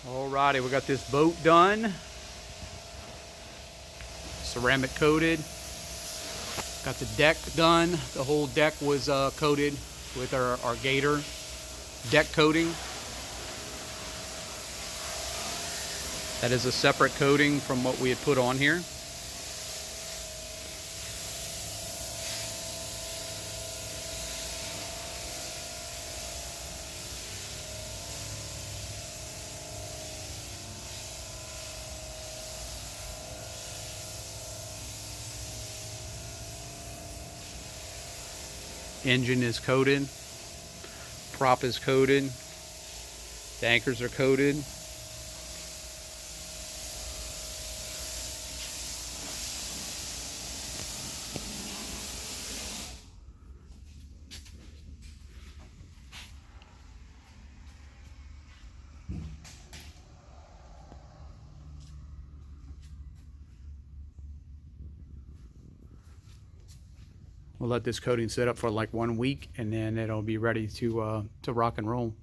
Alrighty, we got this boat done. Ceramic coated. Got the deck done. The whole deck was coated with our GATOR deck coating. That is a separate coating from what we had put on here. Engine is coated, prop is coated, the anchors are coated. We'll let this coating sit up for like 1 week, and then it'll be ready to rock and roll.